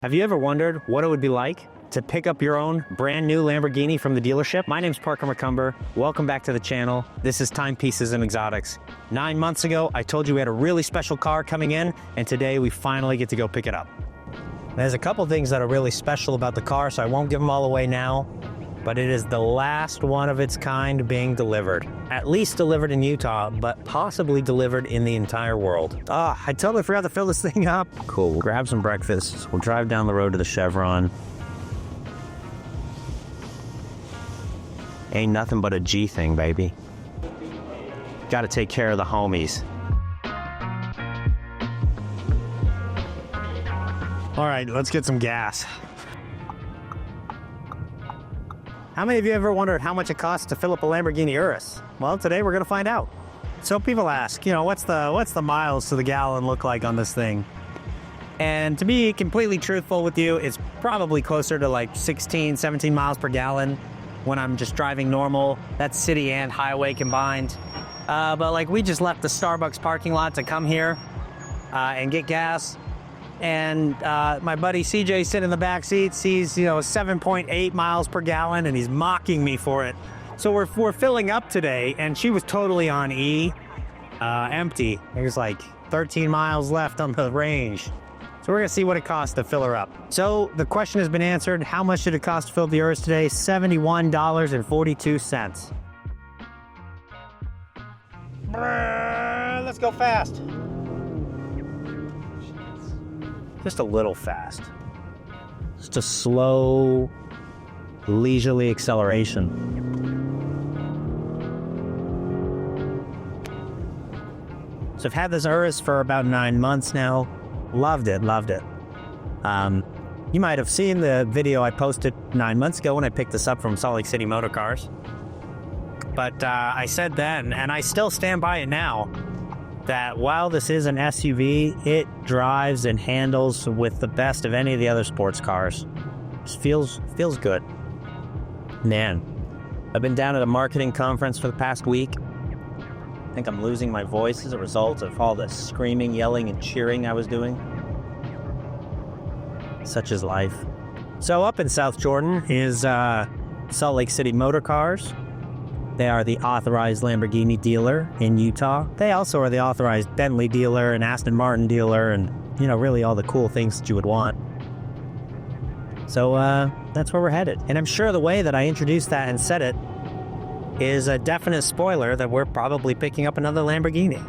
Have you ever wondered what it would be like to pick up your own brand new Lamborghini from the dealership? My name's Parker McCumber. Welcome back to the channel. This is Timepieces and Exotics. 9 months ago, I told you we had a really special car coming in, and today we finally get to go pick it up. There's a couple things that are really special about the car, so I won't give them all away now, but it is the last one of its kind being delivered. At least delivered in Utah, but possibly delivered in the entire world. I totally forgot to fill this thing up. Cool, we'll grab some breakfast. We'll drive down the road to the Chevron. Ain't nothing but a G thing, baby. Gotta take care of the homies. All right, let's get some gas. How many of you ever wondered how much it costs to fill up a Lamborghini Urus? Well, today we're gonna find out. So people ask, what's the miles to the gallon look like on this thing? And to be completely truthful with you, it's probably closer to like 16, 17 miles per gallon when I'm just driving normal. That's city and highway combined. But like we just left the Starbucks parking lot to come here and get gas. And my buddy CJ sitting in the back seat sees 7.8 miles per gallon, and he's mocking me for it. So we're filling up today, and she was totally on E, empty. There's like 13 miles left on the range. So we're gonna see what it costs to fill her up. So the question has been answered. How much did it cost to fill the Urus today? $71.42. Let's go fast. Just a little fast. Just a slow, leisurely acceleration. So I've had this Urus for about 9 months now. Loved it. You might have seen the video I posted 9 months ago when I picked this up from SLC Motorcars. But I said then, and I still stand by it now, that while this is an SUV, it drives and handles with the best of any of the other sports cars. Just feels good. Man, I've been down at a marketing conference for the past week. I think I'm losing my voice as a result of all the screaming, yelling, and cheering I was doing. Such is life. So up in South Jordan is Salt Lake City Motorcars. They are the authorized Lamborghini dealer in Utah. They also are the authorized Bentley dealer and Aston Martin dealer and, really all the cool things that you would want. So that's where we're headed. And I'm sure the way that I introduced that and said it is a definite spoiler that we're probably picking up another Lamborghini.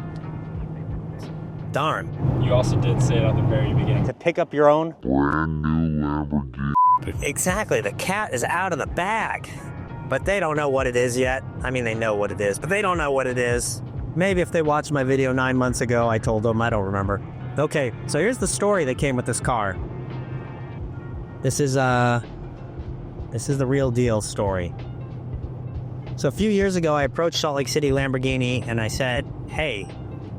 Darn. You also did say it at the very beginning. To pick up your own brand new Lamborghini. Exactly. The cat is out of the bag. But they don't know what it is yet. I mean, they know what it is, but they don't know what it is. Maybe if they watched my video 9 months ago, I told them, I don't remember. Okay, so here's the story that came with this car. This is the real deal story. So a few years ago, I approached Salt Lake City Lamborghini and I said, hey,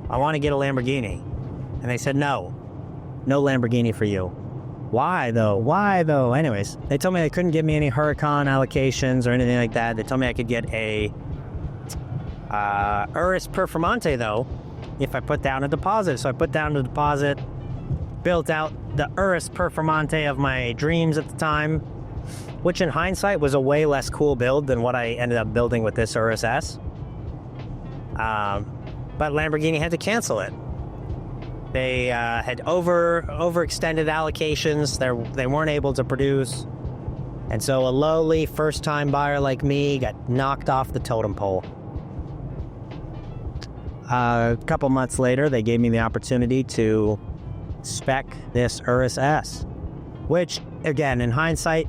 I want to get a Lamborghini. And they said, no Lamborghini for you. Why though? Anyways, they told me they couldn't give me any Huracan allocations or anything like that. They told me I could get a Urus Performante though, if I put down a deposit. So I put down a deposit, built out the Urus Performante of my dreams at the time, which in hindsight was a way less cool build than what I ended up building with this Urus S. But Lamborghini had to cancel it. They had overextended allocations. They weren't able to produce. And so a lowly first-time buyer like me got knocked off the totem pole. A couple months later, they gave me the opportunity to spec this Urus S, which, again, in hindsight,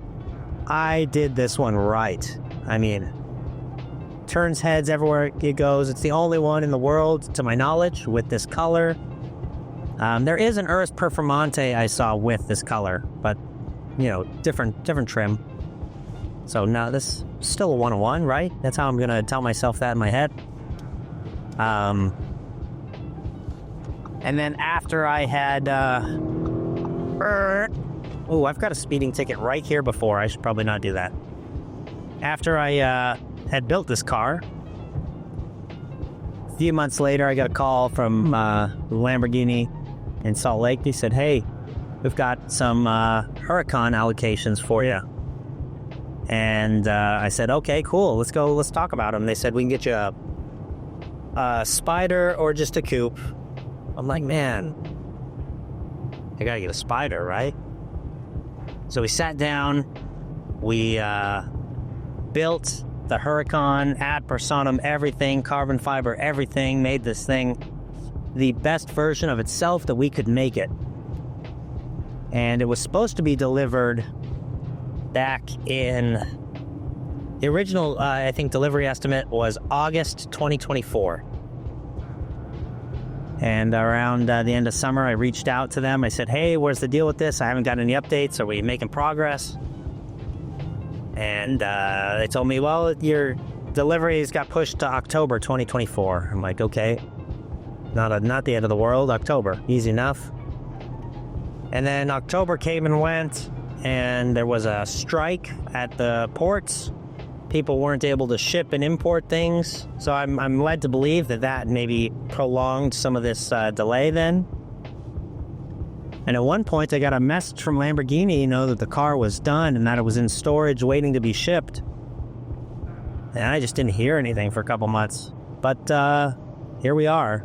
I did this one right. I mean, turns heads everywhere it goes. It's the only one in the world, to my knowledge, with this color. There is an Urus Performante I saw with this color, but, different trim. So now this is still a 101, right? That's how I'm going to tell myself that in my head. And then after I had... I've got a speeding ticket right here before. I should probably not do that. After I had built this car, a few months later, I got a call from Lamborghini in Salt Lake. They said, hey, we've got some Huracan allocations for you. And I said, okay, cool, let's talk about them. They said, we can get you a Spider or just a coupe. I'm like, man, I gotta get a Spider, right? So we sat down, we built the Huracan, ad personam, everything, carbon fiber, everything, made this thing the best version of itself that we could make it. And it was supposed to be delivered back in the original, I think, delivery estimate was August 2024. And around the end of summer, I reached out to them. I said, hey, where's the deal with this? I haven't got any updates. Are we making progress? And they told me, well, your deliveries got pushed to October 2024. I'm like, okay, not the end of the world. October, easy enough. And then October came and went, and there was a strike at the ports. People weren't able to ship and import things. So I'm led to believe that maybe prolonged some of this delay then. And at one point, I got a message from Lamborghini, that the car was done and that it was in storage waiting to be shipped. And I just didn't hear anything for a couple months. But here we are,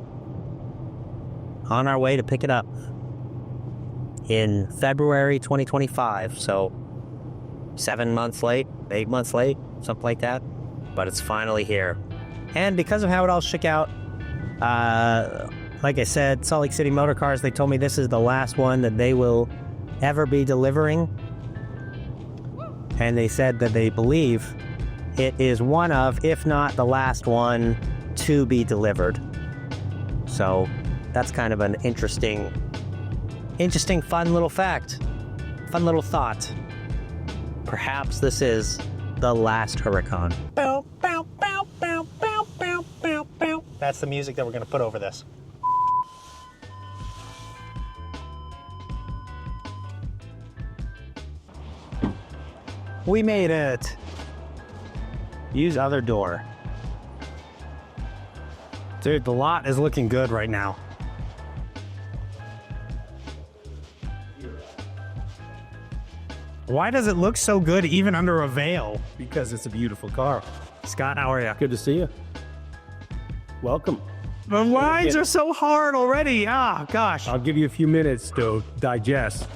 on our way to pick it up in February 2025. So 7 months late, 8 months late, something like that. But it's finally here. And because of how it all shook out, like I said, Salt Lake City Motorcars, they told me this is the last one that they will ever be delivering. And they said that they believe it is one of, if not the last one, to be delivered. So that's kind of an interesting, fun little fact. Fun little thought. Perhaps this is the last Huracan. That's the music that we're going to put over this. We made it. Use other door. Dude, the lot is looking good right now. Why does it look so good even under a veil? Because it's a beautiful car. Scott, how are you? Good to see you. Welcome. The lines are so hard already. Ah, gosh. I'll give you a few minutes to digest.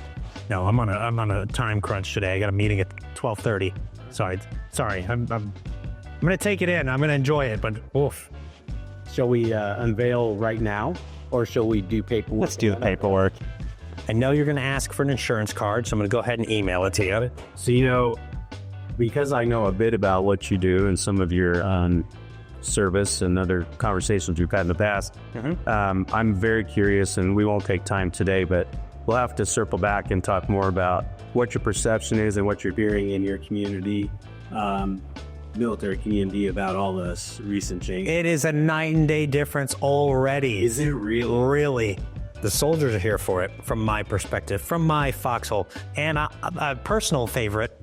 No, I'm on a time crunch today. I got a meeting at 12:30. Sorry. I'm gonna take it in. I'm gonna enjoy it, but oof. Shall we unveil right now, or shall we do paperwork? Let's do the paperwork. I know you're gonna ask for an insurance card, so I'm gonna go ahead and email it to you. So because I know a bit about what you do and some of your service and other conversations we've had in the past, I'm very curious, and we won't take time today, but we'll have to circle back and talk more about what your perception is and what you're hearing in your community, military community, about all this recent change. It is a night and day difference already. Is it really? Really. The soldiers are here for it, from my perspective, from my foxhole. And a personal favorite,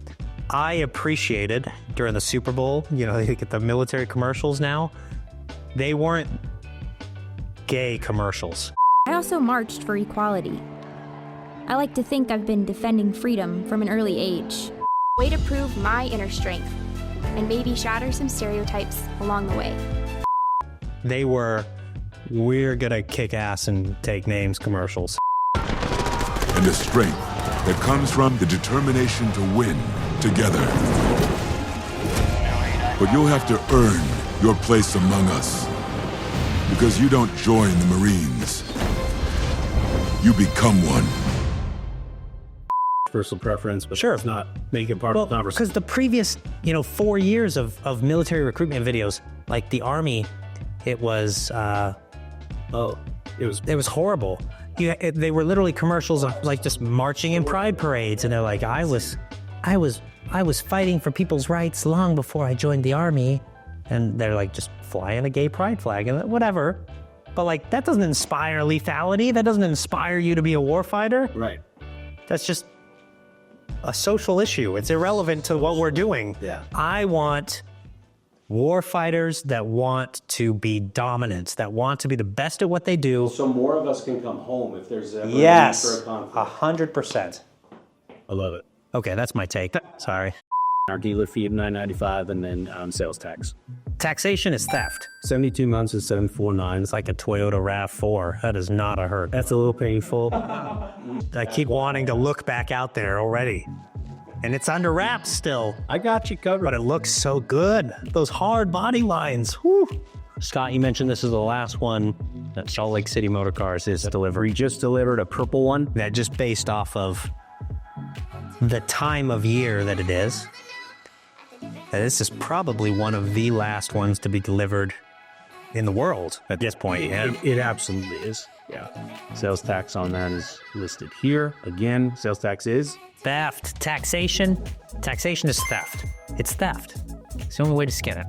I appreciated during the Super Bowl, they get the military commercials now. They weren't gay commercials. I also marched for equality. I like to think I've been defending freedom from an early age. Way to prove my inner strength, and maybe shatter some stereotypes along the way. They were, we're gonna kick ass and take names commercials. And the strength that comes from the determination to win together. But you'll have to earn your place among us. Because you don't join the Marines. You become one. Personal preference, but sure, it's not making part of the conversation. Because the previous, 4 years of military recruitment videos, like the Army, it was horrible. They were literally commercials of like just marching in pride parades, and they're like, I was fighting for people's rights long before I joined the Army, and they're like just flying a gay pride flag and whatever. But like that doesn't inspire lethality. That doesn't inspire you to be a warfighter. Right. That's just a social issue. It's irrelevant to what we're doing. Yeah. I want war fighters that want to be dominant, that want to be the best at what they do. So more of us can come home if there's ever Yes, a need for a conflict. 100%. I love it. Okay, that's my take. Sorry. Our dealer fee of $9.95 and then sales tax. Taxation is theft. 72 months is $749. It's like a Toyota RAV4. That is not a hurt. That's a little painful. I keep wanting to look back out there already. And it's under wraps still. I got you covered. But it looks so good. Those hard body lines. Whew. Scott, you mentioned this is the last one that Salt Lake City Motorcars is delivering. We just delivered a purple one. That just based off of the time of year that it is. This is probably one of the last ones to be delivered in the world at this point. Yeah. It absolutely is. Yeah. Sales tax on that is listed here. Again, sales tax is theft. Taxation. Taxation is theft. It's theft. It's the only way to skin it.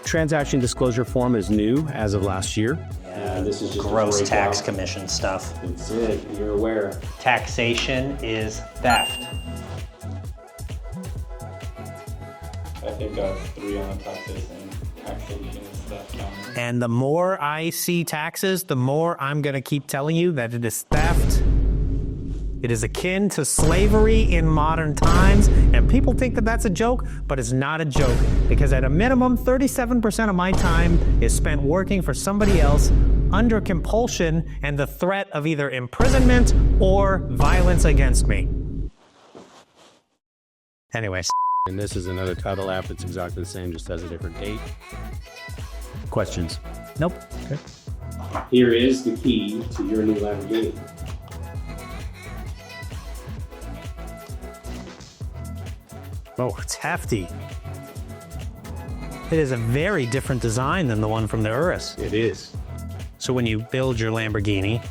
transaction disclosure form is new as of last year. Yeah, this is just gross a tax breakout. commission stuff. That's it. You're aware. Taxation is theft. I think 3 on the taxation is that counter. And the more I see taxes, the more I'm going to keep telling you that it is theft. It is akin to slavery in modern times, and people think that that's a joke, but it's not a joke, because at a minimum, 37% of my time is spent working for somebody else under compulsion and the threat of either imprisonment or violence against me. Anyways. And this is another title app. It's exactly the same, just has a different date. Questions? Nope. Okay. Here is the key to your new Lamborghini. Oh, it's hefty. It is a very different design than the one from the Urus. It is. So when you build your Lamborghini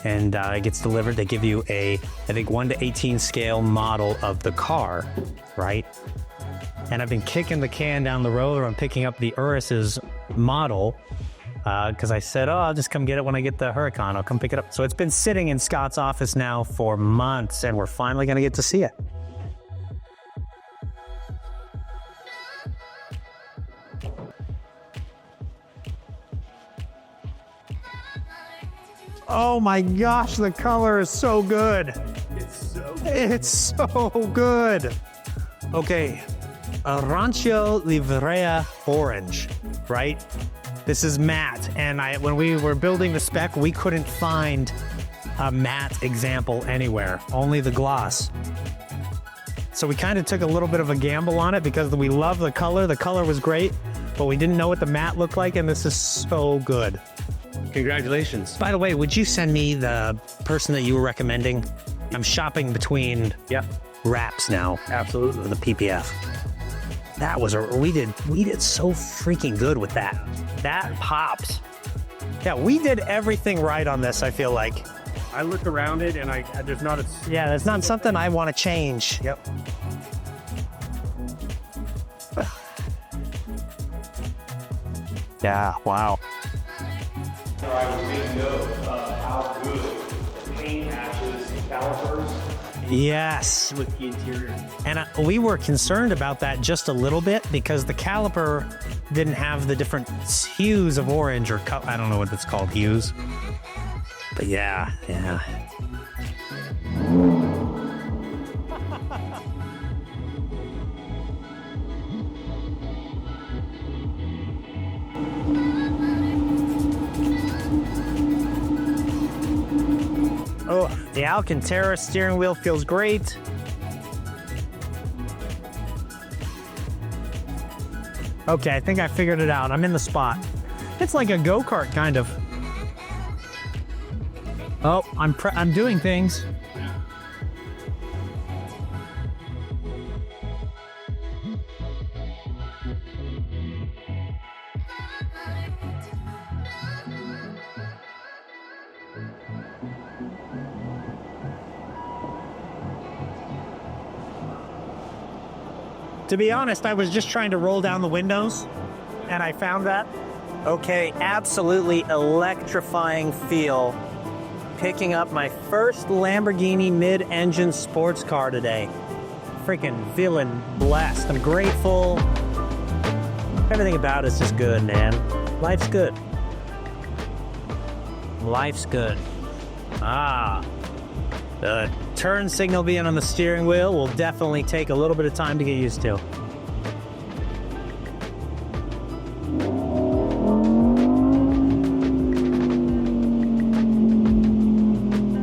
and it gets delivered, they give you a, I think, 1:18 scale model of the car, right? And I've been kicking the can down the road, or I'm picking up the Urus's model because I said, oh, I'll just come get it when I get the Huracan. I'll come pick it up. So it's been sitting in Scott's office now for months, and we're finally going to get to see it. Oh my gosh, the color is so good. It's so good. Okay, Arancio Livrea orange, right? This is matte, and when we were building the spec, we couldn't find a matte example anywhere, only the gloss. So we kind of took a little bit of a gamble on it because we love the color. The color was great, but we didn't know what the matte looked like, and this is so good. Congratulations. By the way, would you send me the person that you were recommending? I'm shopping between wraps now. Absolutely. For the PPF. That was we did so freaking good with that. That pops. Yeah, we did everything right on this, I feel like. I look around it and there's not a... Yeah, that's not something I want to change. Yep. Yeah, wow. I was making note of how good the paint matches the calipers Yes. with the interior. And we were concerned about that just a little bit because the caliper didn't have the different hues of orange or I don't know what it's called, hues. But yeah. Oh, the Alcantara steering wheel feels great. Okay, I think I figured it out. I'm in the spot. It's like a go-kart, kind of. Oh, I'm doing things. To be honest, I was just trying to roll down the windows, and I found that. Okay, absolutely electrifying feel. Picking up my first Lamborghini mid-engine sports car today. Freaking feeling blessed. I'm grateful. Everything about it's just good, man. Life's good. Life's good. The turn signal being on the steering wheel will definitely take a little bit of time to get used to.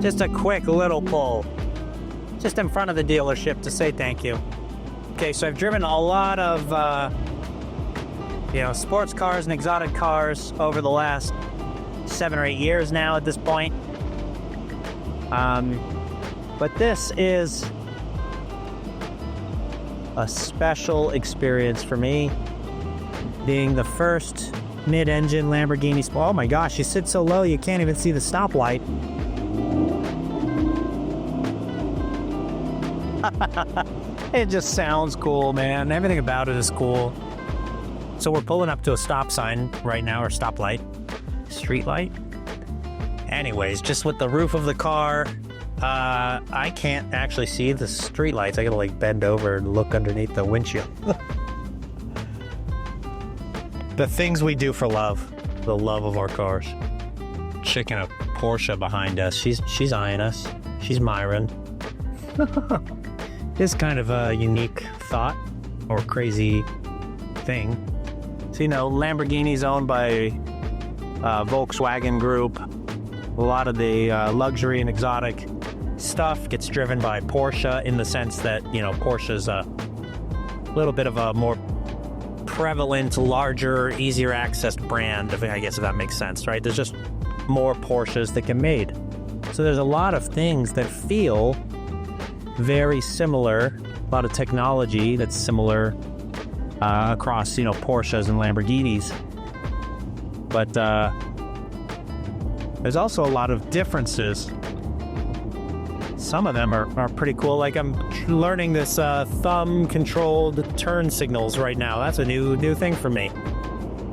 Just a quick little pull, just in front of the dealership to say thank you. Okay, so I've driven a lot of, sports cars and exotic cars over the last 7 or 8 years now at this point. But this is a special experience for me, being the first mid-engine Lamborghini. Oh my gosh, you sit so low you can't even see the stoplight. It just sounds cool, man. Everything about it is cool. So we're pulling up to a stop sign right now, or stoplight, street light. Anyways, just with the roof of the car, I can't actually see the street lights. I gotta bend over and look underneath the windshield. The things we do for love, the love of our cars. Chick in a Porsche behind us. She's eyeing us. She's Myron. It's kind of a unique thought or crazy thing. So, Lamborghini's owned by Volkswagen Group. A lot of the luxury and exotic stuff gets driven by Porsche, in the sense that, Porsche's a little bit of a more prevalent, larger, easier accessed brand, if that makes sense, right? There's just more Porsches that get made. So there's a lot of things that feel very similar, a lot of technology that's similar across, Porsches and Lamborghinis. But there's also a lot of differences. Some of them are pretty cool. I'm learning this thumb-controlled turn signals right now. That's a new thing for me.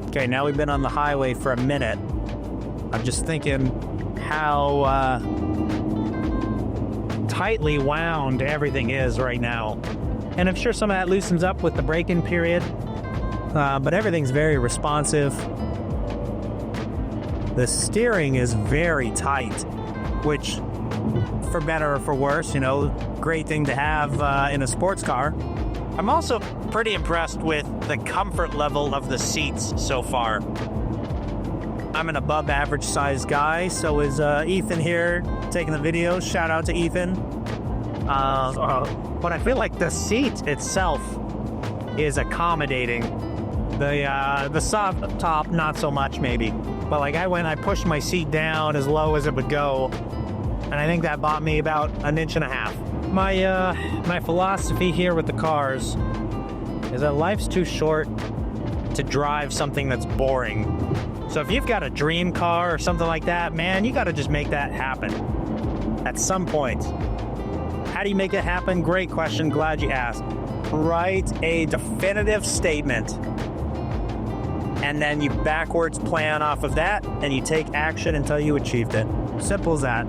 Okay, now we've been on the highway for a minute. I'm just thinking how tightly wound everything is right now. And I'm sure some of that loosens up with the break-in period. But everything's very responsive. The steering is very tight, which, for better or for worse, great thing to have in a sports car. I'm also pretty impressed with the comfort level of the seats so far. I'm an above average size guy, so is Ethan here taking the video. Shout out to Ethan. But I feel like the seat itself is accommodating. The soft top, not so much maybe. But I pushed my seat down as low as it would go, and I think that bought me about 1.5 inches. My philosophy here with the cars is that life's too short to drive something that's boring. So if you've got a dream car or something like that, man, you got to just make that happen at some point. How do you make it happen? Great question. Glad you asked. Write a definitive statement, and then you backwards plan off of that, and you take action until you achieved it. Simple as that.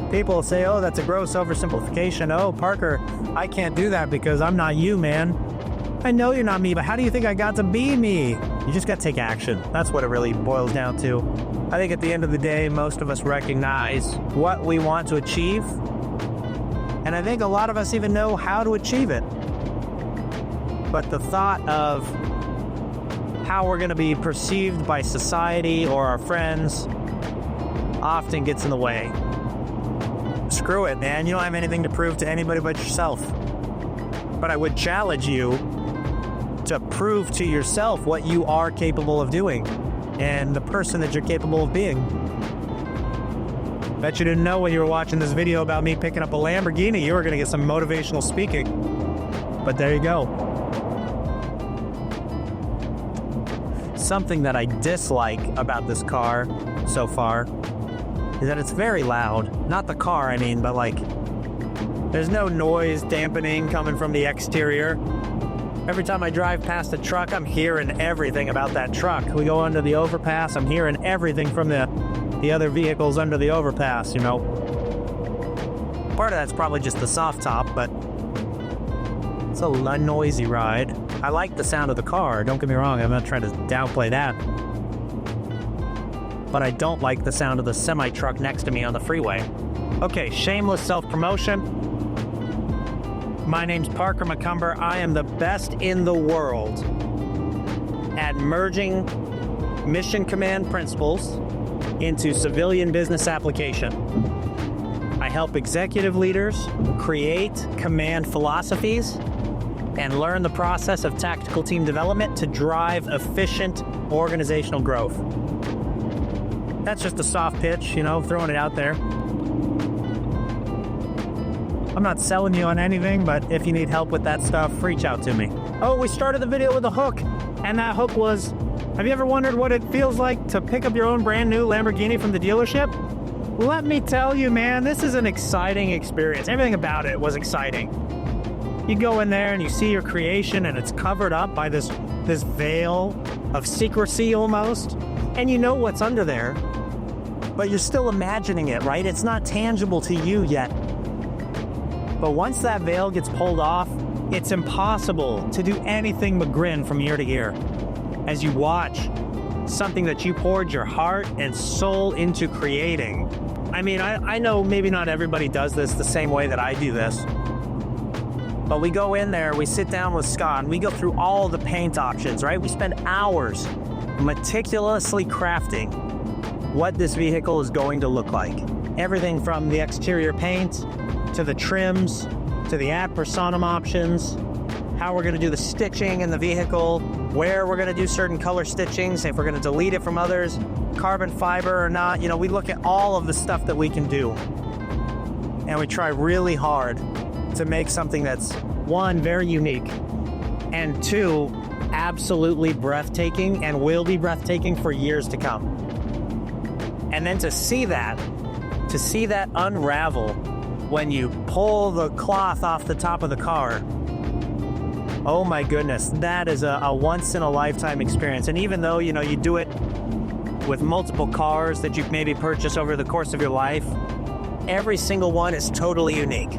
People say, oh, that's a gross oversimplification. Oh, Parker, I can't do that because I'm not you, man. I know you're not me, but how do you think I got to be me? You just got to take action. That's what it really boils down to. I think at the end of the day, most of us recognize what we want to achieve, and I think a lot of us even know how to achieve it. But the thought of how we're going to be perceived by society or our friends often gets in the way. Screw it, man. You don't have anything to prove to anybody but yourself. But I would challenge you to prove to yourself what you are capable of doing and the person that you're capable of being. Bet you didn't know when you were watching this video about me picking up a Lamborghini, you were going to get some motivational speaking. But there you go. Something that I dislike about this car so far is that it's very loud. Not the car, I mean, but there's no noise dampening coming from the exterior. Every time I drive past a truck, I'm hearing everything about that truck. We go under the overpass, I'm hearing everything from the other vehicles under the overpass, you know. Part of that's probably just the soft top, but it's a noisy ride. I like the sound of the car, don't get me wrong, I'm not trying to downplay that. But I don't like the sound of the semi-truck next to me on the freeway. Okay, shameless self-promotion. My name's Parker McCumber. I am the best in the world at merging mission command principles into civilian business application. I help executive leaders create command philosophies and learn the process of tactical team development to drive efficient organizational growth. That's just a soft pitch, you know, throwing it out there. I'm not selling you on anything, but if you need help with that stuff, reach out to me. Oh, we started the video with a hook, and that hook was, have you ever wondered what it feels like to pick up your own brand new Lamborghini from the dealership? Let me tell you, man, this is an exciting experience. Everything about it was exciting. You go in there and you see your creation, and it's covered up by this veil of secrecy almost, and you know what's under there, but you're still imagining it, right? It's not tangible to you yet. But once that veil gets pulled off, it's impossible to do anything but grin from ear to ear as you watch something that you poured your heart and soul into creating. I mean, I know maybe not everybody does this the same way that I do this, but we go in there, we sit down with Scott, and we go through all the paint options, right? We spend hours meticulously crafting what this vehicle is going to look like. Everything from the exterior paint, to the trims, to the ad personam options, how we're gonna do the stitching in the vehicle, where we're gonna do certain color stitchings, if we're gonna delete it from others, carbon fiber or not. You know, we look at all of the stuff that we can do. And we try really hard to make something that's, one, very unique, and two, absolutely breathtaking and will be breathtaking for years to come. And then to see that unravel when you pull the cloth off the top of the car, oh my goodness, that is a once-in-a-lifetime experience. And even though, you know, you do it with multiple cars that you've maybe purchased over the course of your life, every single one is totally unique.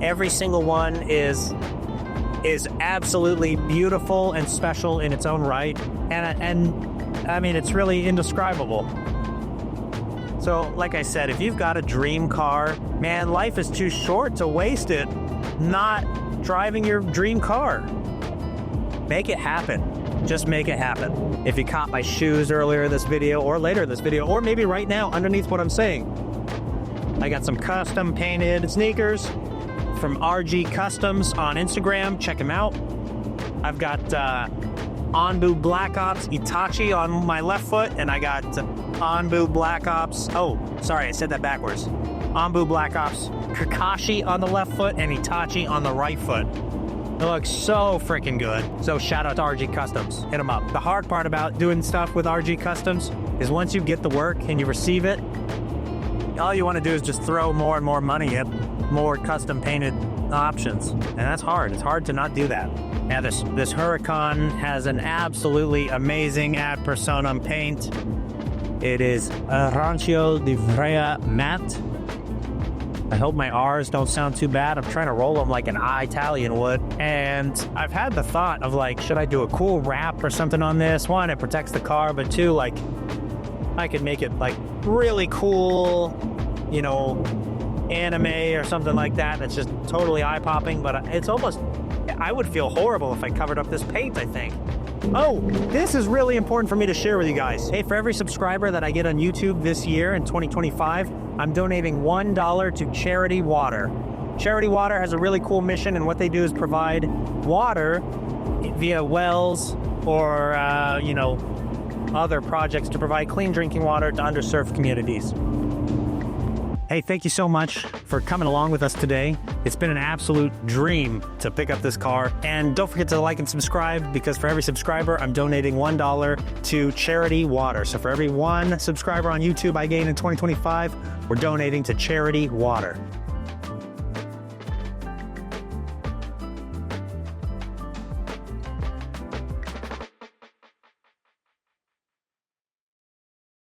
Every single one is absolutely beautiful and special in its own right. And I mean, it's really indescribable. So, like I said, if you've got a dream car, man, life is too short to waste it not driving your dream car. Make it happen. Just make it happen. If you caught my shoes earlier in this video, or later in this video, or maybe right now underneath what I'm saying, I got some custom painted sneakers from RG Customs on Instagram. Check them out. I've got Anbu Black Ops Itachi on my left foot, and I got Anbu Black Ops, oh, sorry, I said that backwards. Anbu Black Ops Kakashi on the left foot and Itachi on the right foot. It looks so freaking good. So shout out to RG Customs, hit them up. The hard part about doing stuff with RG Customs is once you get the work and you receive it, all you want to do is just throw more and more money at more custom painted options. And that's hard. It's hard to not do that. Now this Huracan has an absolutely amazing ad personam paint. It is Arancio Livrea matte. I hope my R's don't sound too bad. I'm trying to roll them like an Italian would. And I've had the thought of like, should I do a cool wrap or something on this? One, it protects the car, but two, like, I could make it like really cool, you know, anime or something like that. That's just totally eye-popping, but it's almost, I would feel horrible if I covered up this paint, I think. Oh, this is really important for me to share with you guys. Hey, for every subscriber that I get on YouTube this year in 2025, I'm donating $1 to Charity Water. Charity Water has a really cool mission, and what they do is provide water via wells or, you know, other projects to provide clean drinking water to underserved communities. Hey, thank you so much for coming along with us today. It's been an absolute dream to pick up this car. And don't forget to like and subscribe, because for every subscriber, I'm donating $1 to Charity Water. So for every one subscriber on YouTube I gain in 2025, we're donating to Charity Water.